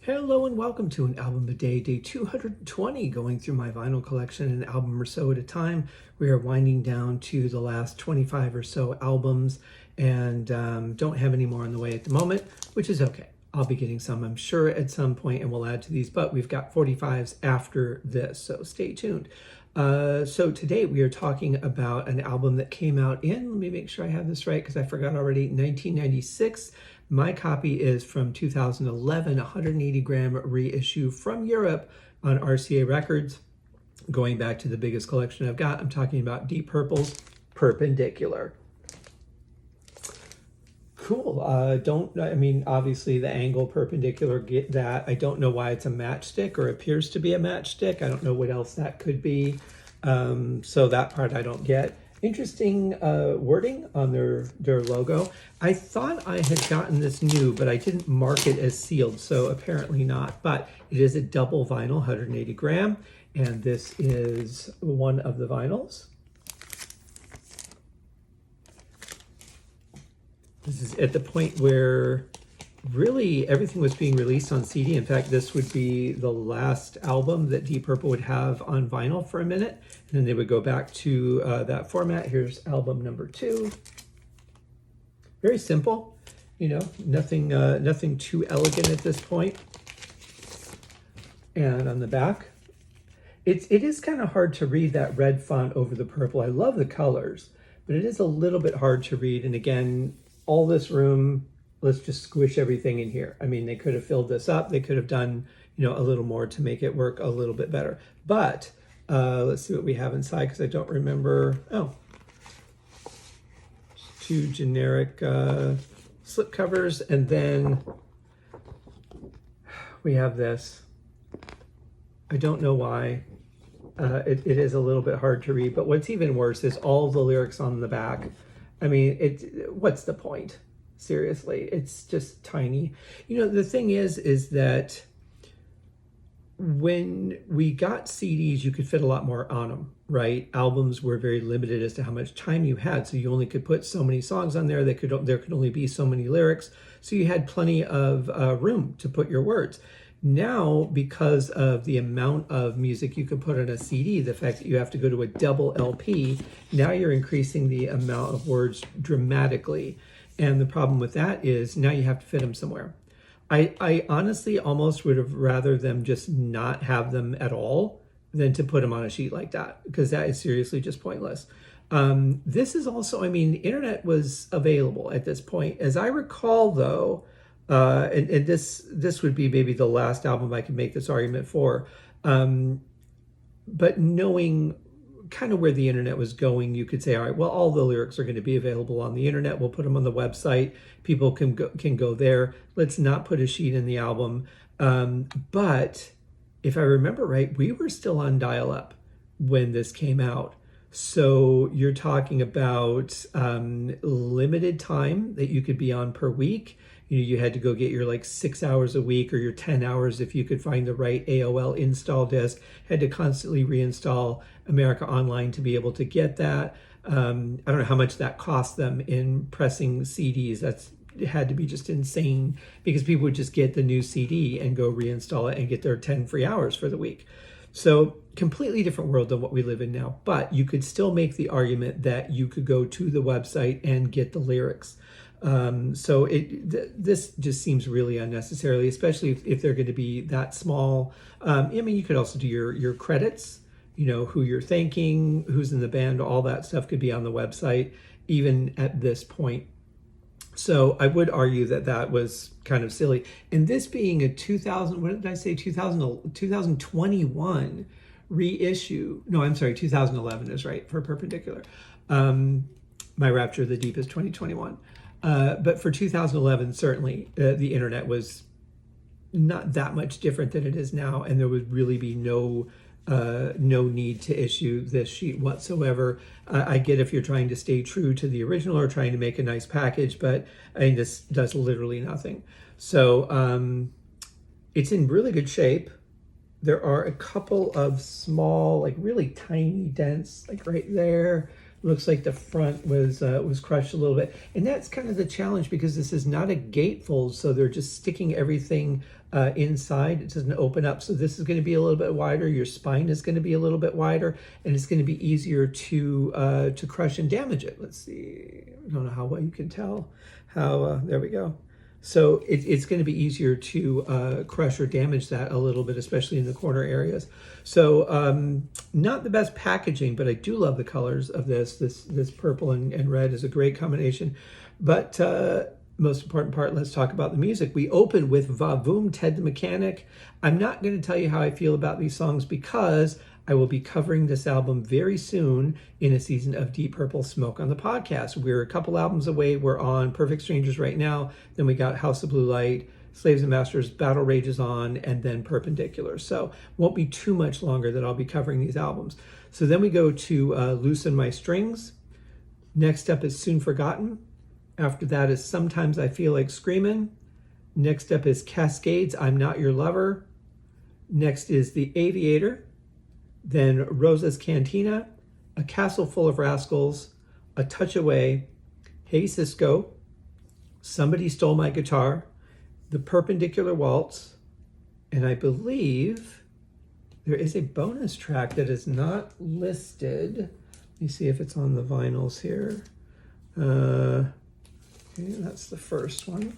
Hello and welcome to an album a day, day 220, going through my vinyl collection an album or so at a time. We are winding down to the last 25 or so albums and don't have any more on the way at the moment, which is okay. I'll be getting some, I'm sure, at some point, and we'll add to these, but we've got 45s after this, so stay tuned. So today we are talking about an album that came out in, let me make sure I have this right because I forgot already, 1996. My copy is from 2011, 180 gram reissue from Europe on RCA Records. Going back to the biggest collection I've got, I'm talking about Deep Purple's Purpendicular. Cool. Obviously the angle perpendicular, get that. I don't know why it's a matchstick or appears to be a matchstick. I don't know what else that could be. So that part I don't get. Interesting wording on their logo. I thought I had gotten this new, but I didn't mark it as sealed, so apparently not. But it is a double vinyl, 180 gram, and this is one of the vinyls. This is at the point where really everything was being released on CD. In fact, this would be the last album that Deep Purple would have on vinyl for a minute, and then they would go back to that format. Here's album number 2. Very simple, you know, nothing too elegant at this point. And on the back, it is kind of hard to read that red font over the purple. I love the colors, but it is a little bit hard to read. And again, all this room, let's just squish everything in here. I mean, they could have filled this up. They could have done, you know, a little more to make it work a little bit better. But let's see what we have inside because I don't remember. Oh, just 2 generic slip covers. And then we have this. I don't know why. It is a little bit hard to read, but what's even worse is all the lyrics on the back. I mean, what's the point? Seriously, it's just tiny. You know, the thing is that when we got CDs, you could fit a lot more on them, right? Albums were very limited as to how much time you had, so you only could put so many songs on there. There could only be so many lyrics, so you had plenty of room to put your words. Now, because of the amount of music you can put on a CD, the fact that you have to go to a double LP, now you're increasing the amount of words dramatically. And the problem with that is now you have to fit them somewhere. I honestly almost would have rather them just not have them at all than to put them on a sheet like that, because that is seriously just pointless. This is also, I mean, the internet was available at this point. As I recall, though, and this would be maybe the last album I could make this argument for, but knowing kind of where the internet was going, you could say, all right, well, all the lyrics are going to be available on the internet. We'll put them on the website. People can go there. Let's not put a sheet in the album. But if I remember right, we were still on dial-up when this came out. So you're talking about limited time that you could be on per week. You know, you had to go get your like 6 hours a week or your 10 hours if you could find the right AOL install disk. Had to constantly reinstall America Online to be able to get that. I don't know how much that cost them in pressing CDs. It had to be just insane because people would just get the new CD and go reinstall it and get their 10 free hours for the week. So completely different world than what we live in now. But you could still make the argument that you could go to the website and get the lyrics. So this just seems really unnecessarily, especially if they're going to be that small. I mean, you could also do your credits, you know, who you're thanking, who's in the band, all that stuff could be on the website, even at this point. So I would argue that that was kind of silly. And this being a 2021 reissue. No, I'm sorry, 2011 is right for Purpendicular. My Rapture of the Deep is 2021. But for 2011, certainly the internet was not that much different than it is now, and there would really be no need to issue this sheet whatsoever. I get if you're trying to stay true to the original or trying to make a nice package, but I mean, this does literally nothing. So it's in really good shape. There are a couple of small, like really tiny dents, like right there. Looks like the front was crushed a little bit. And that's kind of the challenge because this is not a gatefold, so they're just sticking everything inside. It doesn't open up. So this is going to be a little bit wider. Your spine is going to be a little bit wider, and it's going to be easier to crush and damage it. Let's see. I don't know how well you can tell. There we go. So it's going to be easier to crush or damage that a little bit, especially in the corner areas. So not the best packaging, but I do love the colors of this. This purple and red is a great combination. But most important part, let's talk about the music. We open with Va Voom, Ted the Mechanic. I'm not going to tell you how I feel about these songs because I will be covering this album very soon in a season of Deep Purple Smoke on the podcast. We're a couple albums away. We're on Perfect Strangers right now. Then we got House of Blue Light, Slaves and Masters, Battle Rages On, and then Perpendicular. So won't be too much longer that I'll be covering these albums. So then we go to Loosen My Strings. Next up is Soon Forgotten. After that is Sometimes I Feel Like Screamin'. Next up is Cascades, I'm Not Your Lover. Next is The Aviator. Then Rosa's Cantina, A Castle Full of Rascals, A Touch Away, Hey Cisco, Somebody Stole My Guitar, The Perpendicular Waltz, and I believe there is a bonus track that is not listed. Let me see if it's on the vinyls here. Okay, that's the first one.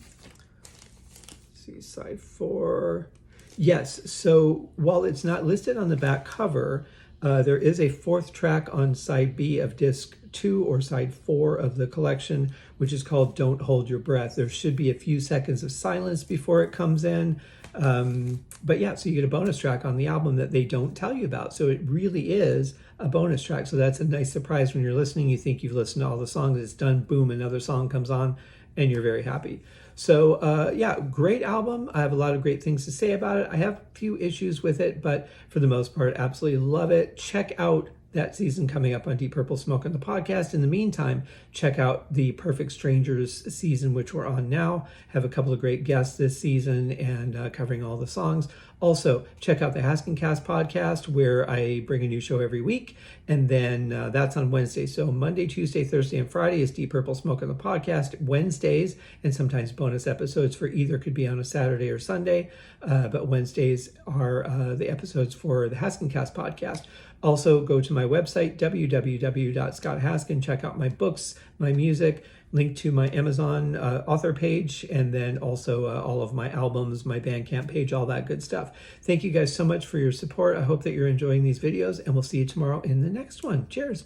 Let's see, side 4. Yes, so while it's not listed on the back cover, there is a 4th track on side B of disc 2 or side 4 of the collection, which is called Don't Hold Your Breath. There should be a few seconds of silence before it comes in. But yeah, so you get a bonus track on the album that they don't tell you about. So it really is a bonus track. So that's a nice surprise when you're listening. You think you've listened to all the songs, it's done, boom, another song comes on, and you're very happy. So yeah, great album. I have a lot of great things to say about it. I have a few issues with it, but for the most part, absolutely love it. Check out that season coming up on Deep Purple Smoke on the podcast. In the meantime, check out the Perfect Strangers season, which we're on now. Have a couple of great guests this season and covering all the songs. Also, check out the Haskincast podcast, where I bring a new show every week. And then that's on Wednesday. So Monday, Tuesday, Thursday, and Friday is Deep Purple Smoke on the podcast. Wednesdays, and sometimes bonus episodes for either could be on a Saturday or Sunday. But Wednesdays are the episodes for the Haskincast podcast. Also, go to my website, www.scotthaskin. Check out my books, my music, link to my Amazon author page, and then also all of my albums, my Bandcamp page, all that good stuff. Thank you guys so much for your support. I hope that you're enjoying these videos, and we'll see you tomorrow in the next one. Cheers.